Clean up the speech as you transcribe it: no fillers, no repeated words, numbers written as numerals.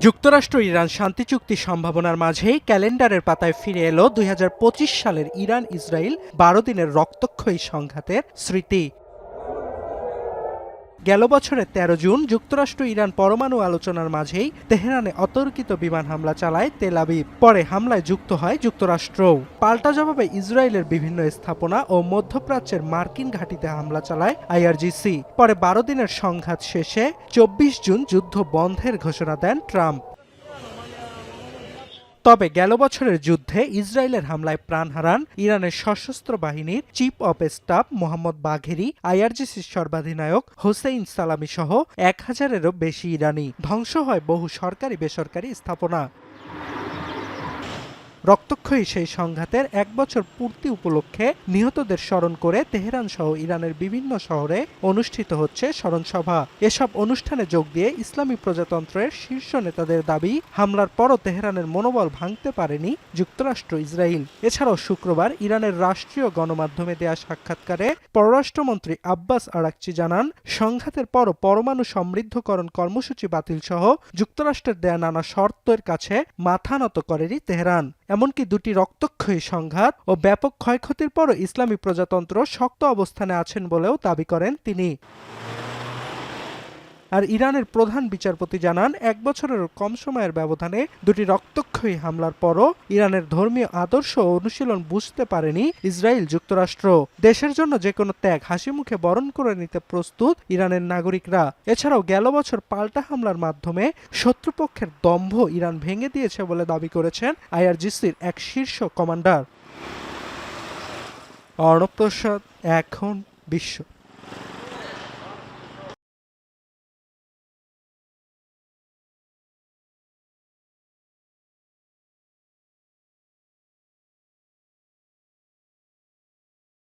যুক্তরাষ্ট্র ইরান শান্তি চুক্তি সম্ভাবনার মাঝেই ক্যালেন্ডারের পাতায় ফিরে এলো ২০২৫ সালের ইরান ইসরায়েল ১২ দিনের রক্তক্ষয়ী সংঘাতের স্মৃতি। গেল বছরের ১৩ জুন যুক্তরাষ্ট্র ইরান পরমাণু আলোচনার মাঝেই তেহরানে অতর্কিত বিমান হামলা চালায় তেল আবিব। পরে হামলায় যুক্ত হয় যুক্তরাষ্ট্রও। পাল্টা জবাবে ইসরায়েলের বিভিন্ন স্থাপনা ও মধ্যপ্রাচ্যের মার্কিন ঘাঁটিতে হামলা চালায় আইআরজিসি। পরে ১২ দিনের সংঘাত শেষে ২৪ জুন যুদ্ধ বন্ধের ঘোষণা দেন ট্রাম্প। তবে গেল বছরের যুদ্ধে ইসরায়েলের হামলায় প্রাণ হারান ইরানের সশস্ত্র বাহিনীর chief of staff Mohammad Bagheri, আইআরজিসির সর্বাধিনায়ক হোসেইন সালামি সহ ১,০০০-এরও বেশি ইরানি। ধ্বংস হয় বহু সরকারি বেসরকারি স্থাপনা। রক্তক্ষয়ী সেই সংঘাতের ১ বছর পূর্তি উপলক্ষে নিহতদের স্মরণ করে তেহরান সহ ইরানের বিভিন্ন শহরে অনুষ্ঠিত হচ্ছে স্মরণসভা। এসব অনুষ্ঠানে যোগ দিয়ে ইসলামী প্রজাতন্ত্রের শীর্ষ নেতাদের দাবি, হামলার পরও তেহরানের মনোবল ভাঙতে পারেনি যুক্তরাষ্ট্র ইসরায়েল। এছাড়াও শুক্রবার ইরানের রাষ্ট্রীয় গণমাধ্যমে দেয়া সাক্ষাৎকারে পররাষ্ট্রমন্ত্রী আব্বাস আরাকচি জানান, সংঘাতের পরও পরমাণু সমৃদ্ধকরণ কর্মসূচি বাতিল সহ যুক্তরাষ্ট্রের দেয়া নানা শর্তের কাছে মাথা নত করেনি তেহরান। এমনকি দুটি রক্তক্ষয়ী সংঘাত ও ব্যাপক ক্ষয়ক্ষতির পরও ইসলামী প্রজাতন্ত্র শক্ত অবস্থানে আছেন বলেও দাবি করেন তিনি। আর ইরানের প্রধান বিচারপতি জানান, ১ বছরেরও কম সময়ের ব্যবধানে দুটি রক্তক্ষয়ী হামলার পরও ইরানের ধর্মীয় আদর্শ ও অনুশীলন বুঝতে পারেনি ইসরায়েল যুক্তরাষ্ট্র। দেশের জন্য যে কোনো ত্যাগ হাসিমুখে বরণ করে নিতে প্রস্তুত ইরানের নাগরিকরা। এছাড়াও গেল বছর পাল্টা হামলার মাধ্যমে শত্রুপক্ষের দম্ভ ইরান ভেঙে দিয়েছে বলে দাবি করেছেন আইআরজিসির এক শীর্ষ কমান্ডার। অর্ণব প্রসাদ, এখন বিশ্ব।